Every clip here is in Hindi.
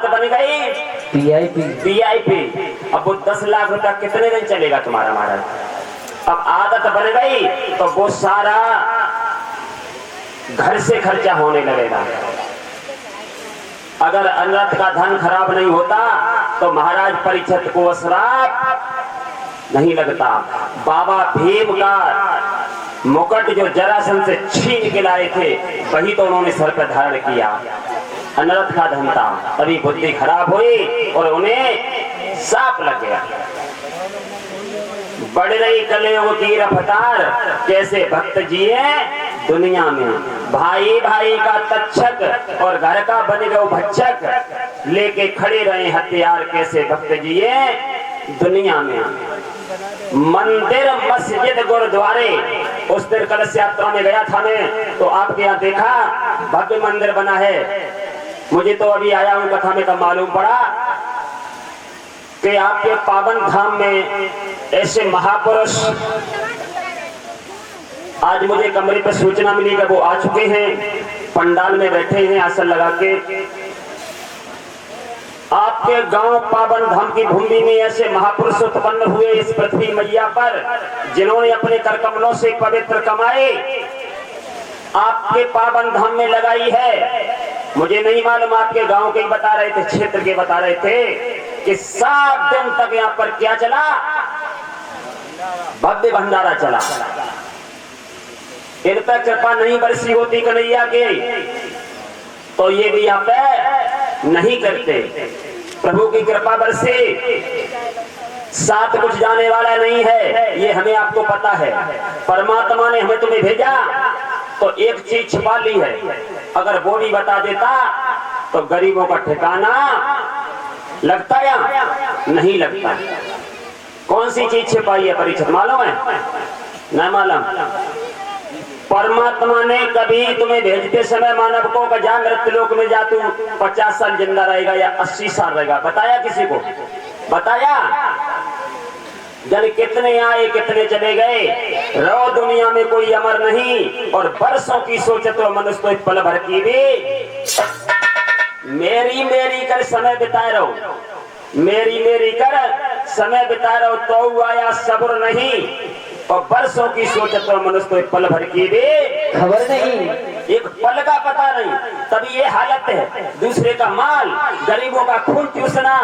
बन गई वीआईपी। अब वो 10 लाख रुपया कितने दिन चलेगा तुम्हारा महाराज? अब आदत बन गई तो वो सारा घर से खर्चा होने लगेगा। अगर अनर्थ का धन खराब नहीं होता तो महाराज परीक्षित को श्राप नहीं लगता। बाबा भीम का मुकुट जो जरासंध से छीन के लाए थे वही तो उन्होंने सर पर धारण किया। अनर्थ का धन था, तभी बुद्धि खराब हुई और उन्हें साप लग गया। बढ़ रही कलयुग की रफ्तार, कैसे भक्त जिए दुनिया में। भाई भाई का तक्षक और घर का बन गए भक्षक, लेके खड़े रहे हथियार, कैसे भक्त जिए दुनिया में। मंदिर मस्जिद गुरुद्वारे, उस दिन कलश यात्रा में गया था मैं, तो आपके यहाँ देखा भव्य मंदिर बना है। मुझे तो अभी आया हूँ कथा में तब मालूम पड़ा कि आपके पावन धाम में ऐसे महापुरुष, आज मुझे कमरे पर सूचना मिली कि वो आ चुके हैं, पंडाल में बैठे हैं आसन लगा के। आपके गांव पावन धाम की भूमि में ऐसे महापुरुष उत्पन्न हुए इस पृथ्वी मैया पर, जिन्होंने अपने कर कमलों से पवित्र कमाए आपके पावन धाम में लगाई है। मुझे नहीं मालूम, आपके गांव के बता रहे थे, क्षेत्र के बता रहे थे कि 7 दिन तक यहाँ पर क्या चला, भव्य भंडारा चला। इन पर कृपा नहीं बरसी होती कन्हैया के तो ये भी यहाँ पे नहीं करते। प्रभु की कृपा बरसे, साथ कुछ जाने वाला नहीं है, ये हमें आपको पता है। परमात्मा ने हमें तुम्हें भेजा तो एक चीज छिपा ली है, अगर वो भी बता देता तो गरीबों का ठिकाना लगता या नहीं लगता। कौन सी चीज छिपाई है परीक्षित, मालूम है? नहीं मालूम। परमात्मा ने कभी तुम्हें भेजते समय मानव को कहा मृत्यु लोक में जा, तू 50 साल जिंदा रहेगा या 80 साल रहेगा, बताया किसी को? बताया? जन कितने आए कितने चले गए, रहो दुनिया में कोई अमर नहीं। और वर्षों की सोचे तो मनुष्य तो पल भर की भी मेरी मेरी कर समय बिताए रहो, मेरी मेरी कर समय बिताए रहो, तो आया सब्र नहीं। और वर्षों की सोच तो मनुष्य तो पल भर की भी खबर नहीं, एक पल का पता नहीं। तभी ये हालत है, दूसरे का माल, गरीबों का खून चूसना,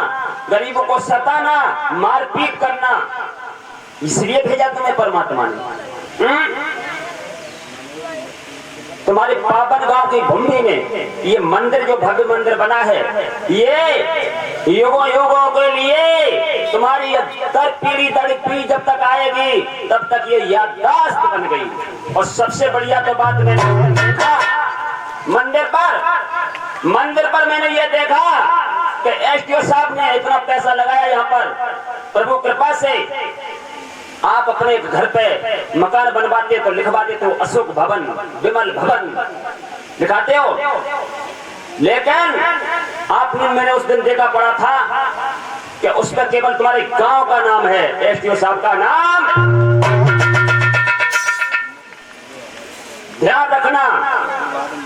गरीबों को सताना, मारपीट करना। इसलिए भेजा तुम्हें परमात्मा ने। तुम्हारे पावन गांव की भूमि में ये मंदिर जो भव्य मंदिर बना है, ये युगों युगों के लिए तुम्हारी दर पीढ़ी जब तक आएगी तब तक ये याददाश्त बन गई। और सबसे बढ़िया तो बात मैंने देखा मंदिर पर मैंने ये देखा कि एसडीओ साहब ने इतना पैसा लगाया यहाँ पर, प्रभु कृपा से आप अपने घर पे मकान बनवाते तो लिखवा देते हो अशोक भवन, विमल भवन लिखाते हो, लेकिन आपने मैंने उस दिन देखा पड़ा था कि उस पर केवल तुम्हारे गांव का नाम है, एसडीओ साहब का नाम। ध्यान रखना,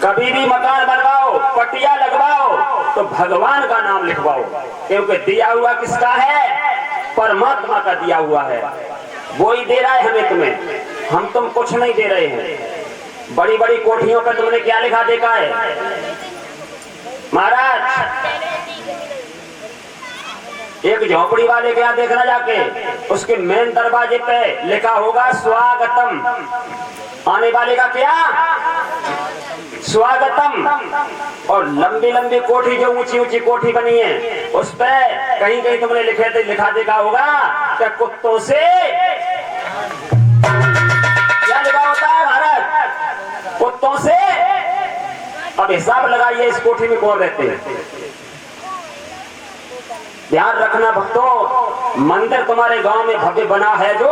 कभी भी मकान बनवाओ, पटिया लगवाओ तो भगवान का नाम लिखवाओ, क्योंकि दिया हुआ किसका है? परमात्मा का दिया हुआ है, वो ही दे रहा है हमें तुम्हें, हम तुम कुछ नहीं दे रहे हैं। बड़ी बड़ी कोठियों पर तुमने क्या लिखा देखा है महाराज? एक झोपड़ी वाले के यहाँ देखना जाके, उसके मेन दरवाजे पे लिखा होगा स्वागतम, आने वाले का क्या स्वागतम। और लंबी लंबी कोठी जो ऊंची ऊंची कोठी बनी है उस पे कहीं कहीं तुमने लिखा देखा होगा कि कुत्तों से क्या लिखा होता है भारत? कुत्तों से। अब हिसाब लगाइए इस कोठी में कौन रहते हैं। ध्यान रखना भक्तों, मंदिर तुम्हारे गांव में भव्य बना है जो,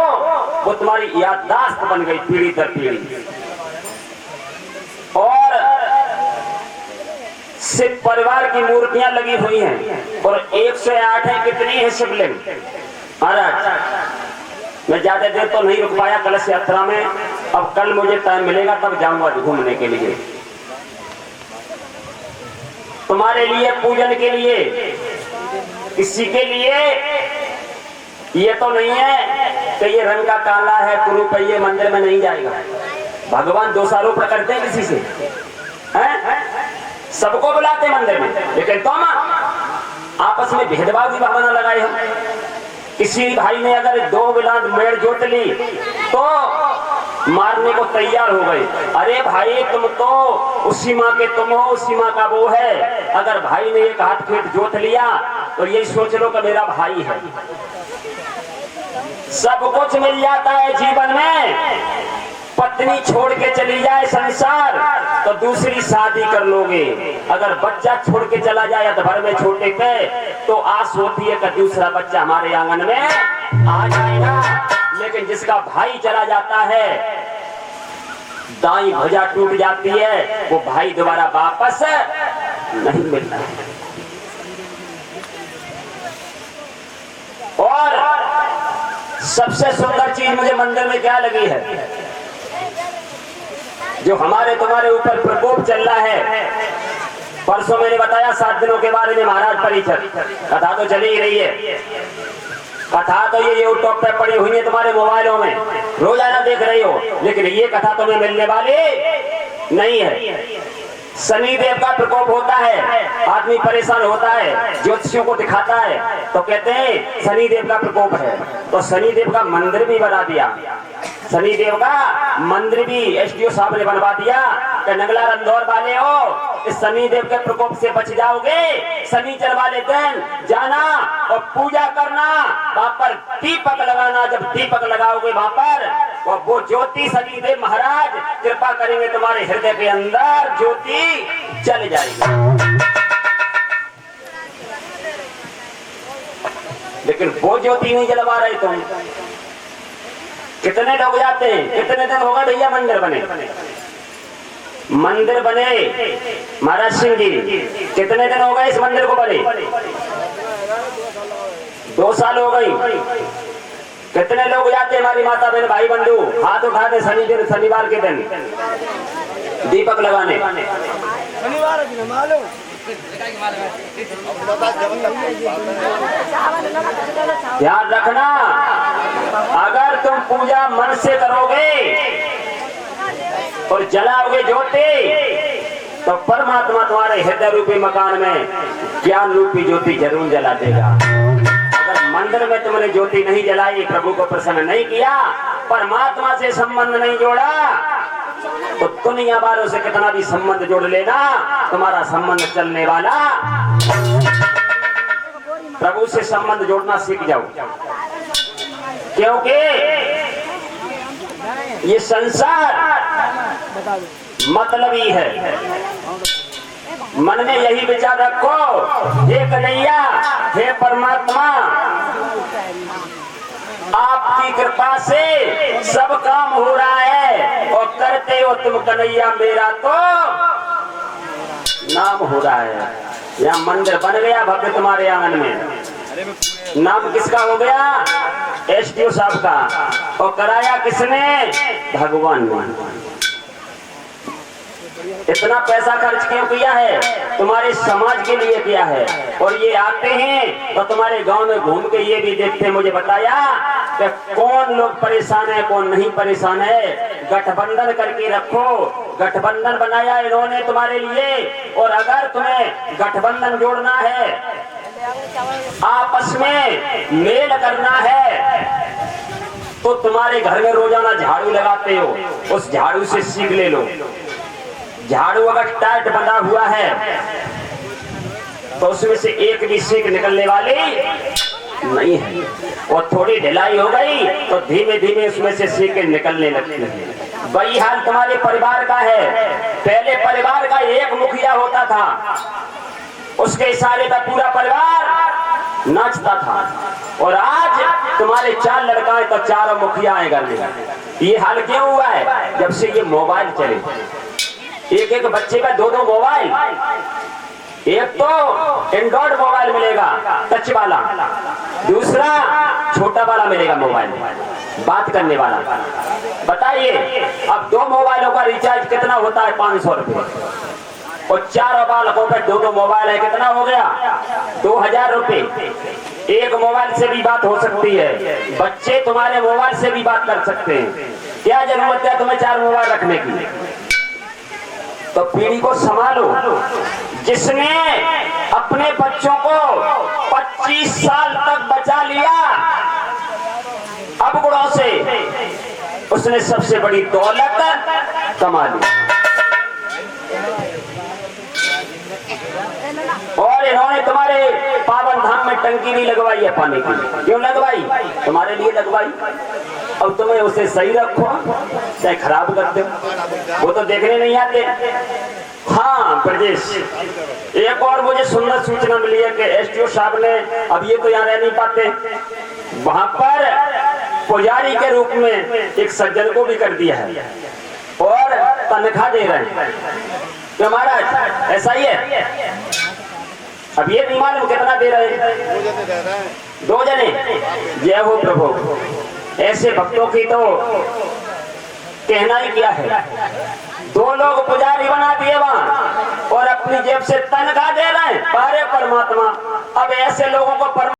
वो तुम्हारी याददाश्त बन गई पीढ़ी दर पीढ़ी। और शिव परिवार की मूर्तियां लगी हुई हैं और 108 है, कितनी है शिवलिंग महाराज। मैं ज्यादा देर तो नहीं रुक पाया कलश यात्रा में, अब कल मुझे टाइम मिलेगा तब जाऊंगा घूमने के लिए। तुम्हारे लिए पूजन के लिए किसी के लिए ये तो नहीं है कि ये रंग का काला है कुरूप है, ये मंदिर में नहीं जाएगा। भगवान दोषारोपण करते हैं किसी से हैं? सबको बुलाते मंदिर में, लेकिन तुम आपस में भेदभाव की भावना लगाए हो। किसी भाई ने अगर 2 बिलांद मेड़ जोत ली तो मारने को तैयार हो गए। अरे भाई तुम तो उसी माँ के तुम हो, उसी माँ का वो है। अगर भाई ने एक हाथ खेत जोत लिया तो यही सोच लो कि मेरा भाई है। सब कुछ मिल जाता है जीवन में। पत्नी छोड़ के चली जाए संसार तो दूसरी शादी कर लोगे। अगर बच्चा छोड़ के चला जाए घर में छोटे पे तो आस होती है कि दूसरा बच्चा हमारे आंगन में आ जाएगा। लेकिन जिसका भाई चला जाता है, दाई भुजा टूट जाती है, वो भाई दोबारा वापस नहीं मिलता। और सबसे सुंदर चीज मुझे मंदिर में क्या लगी है, जो हमारे तुम्हारे ऊपर प्रकोप चल रहा है। परसों मैंने बताया 7 दिनों के बारे में महाराज परिषद, कथा तो चली ही रही है। कथा तो ये यूट्यूब पे पड़ी हुई है तुम्हारे मोबाइलों में, रोजाना देख रही हो, लेकिन ये कथा तुम्हें मिलने वाली नहीं है। शनिदेव का प्रकोप होता है, आदमी परेशान होता है, ज्योतिषियों को दिखाता है तो कहते हैं शनिदेव का प्रकोप है। तो शनिदेव का मंदिर भी बना दिया, शनिदेव का मंदिर भी एसडीओ साहब ने बनवा दिया कि नगला रंधौर वाले हो, इस शनिदेव के प्रकोप से बच जाओगे। शनिचर वाले दिन जाना और पूजा करना, वहां पर दीपक लगाना। जब दीपक लगाओगे वहां पर वो ज्योति शनिदेव महाराज कृपा करेंगे, तुम्हारे हृदय के अंदर ज्योति चल जाएगी। लेकिन वो ज्योति नहीं जलवा रहे तुम। कितने लोग जाते हैं, कितने दिन हो गए भैया मंदिर बने, मंदिर बने महाराज सिंह जी, कितने दिन हो गए इस मंदिर को बने? 2 साल हो गई। कितने लोग जाते हमारी माता बहन भाई बंधु हाथ उठाते शनिवार के दिन दीपक लगाने। ध्यान रखना, अगर तुम पूजा मन से करोगे और जलाओगे ज्योति तो परमात्मा तुम्हारे हृदय रूपी मकान में ज्ञान रूपी ज्योति जरूर जला देगा। अगर मंदिर में तुमने ज्योति नहीं जलाई, प्रभु को प्रसन्न नहीं किया, परमात्मा से संबंध नहीं जोड़ा, तो दुनिया वालों से कितना भी संबंध जोड़ लेना, तुम्हारा संबंध चलने वाला। प्रभु से संबंध जोड़ना सीख जाओ, क्योंकि ये संसार मतलबी है। मन में यही विचार रखो, हे कन्हैया, हे परमात्मा, आपकी कृपा से सब काम हो रहा है और करते हो तुम कन्हैया, मेरा तो नाम हो रहा है। यहाँ मंदिर बन गया भव्य तुम्हारे आंगन में। नाम किसका हो गया? एसडीओ साहब का। और कराया किसने? भगवान ने। इतना पैसा खर्च क्यों किया है? तुम्हारे समाज के लिए किया है। और ये आते हैं तो तुम्हारे गांव में घूम के ये भी देखते हैं, मुझे बताया कि कौन लोग परेशान है कौन नहीं परेशान है। गठबंधन करके रखो, गठबंधन बनाया इन्होंने तुम्हारे लिए। और अगर तुम्हें गठबंधन जोड़ना है, आपस में मेल करना है, तो तुम्हारे घर में रोजाना झाड़ू लगाते हो, उस झाड़ू से सीख ले लो। झाड़ू अगर टाइट बंधा हुआ है तो उसमें से एक भी सीख निकलने वाली नहीं है। और थोड़ी ढिलाई हो गई तो धीमे धीमे उसमें से सीख निकलने लगती है। वही हाल तुम्हारे परिवार का है। पहले परिवार का एक मुखिया होता था, उसके इशारे पर पूरा परिवार नाचता था। और आज तुम्हारे 4 लड़का है तो 4 मुखिया है घर में। ये हाल क्यों हुआ है? जब से ये मोबाइल चले, एक एक बच्चे का 2-2 मोबाइल। एक तो एंड्रॉइड मोबाइल मिलेगा टच वाला, दूसरा छोटा वाला मिलेगा मोबाइल बात करने वाला। बताइए अब 2 मोबाइलों का रिचार्ज कितना होता है? 500 रुपए। और 4 बालकों पे 2 मोबाइल है, कितना हो गया? 2000 रुपए। एक मोबाइल से भी बात हो सकती है, बच्चे तुम्हारे मोबाइल से भी बात कर सकते हैं। क्या जरूरत है तुम्हें 4 मोबाइल रखने की? तो पीढ़ी को संभालो। जिसने अपने बच्चों को 25 साल तक बचा लिया अवगुणों से, उसने सबसे बड़ी दौलत कमा ली। और इन्होंने तुम्हारे पावन धाम में टंकी नहीं लगवाई है पानी की। क्यों लगवाई? तुम्हारे लिए लगवाई। अब तुम्हें उसे सही रखो चाहे खराब कर दो, वो तो देखने नहीं आते। हाँ ब्रजेश, एक और मुझे सुंदर सूचना मिली है कि एसटीओ साहब ने, अब ये तो यहाँ रह नहीं पाते, वहां पर पुजारी के रूप में एक सज्जन को भी कर दिया है और तनख्वाह दे रहे हैं। तो महाराज ऐसा ही है। अब ये नहीं मालूम कितना दे रहे हैं, 2 जने। जय हो प्रभु। ऐसे भक्तों की तो कहना ही क्या है। 2 लोग पुजारी बना दिए वहां और अपनी जेब से तनख्वाह दे रहे हैं। अरे परमात्मा, अब ऐसे लोगों को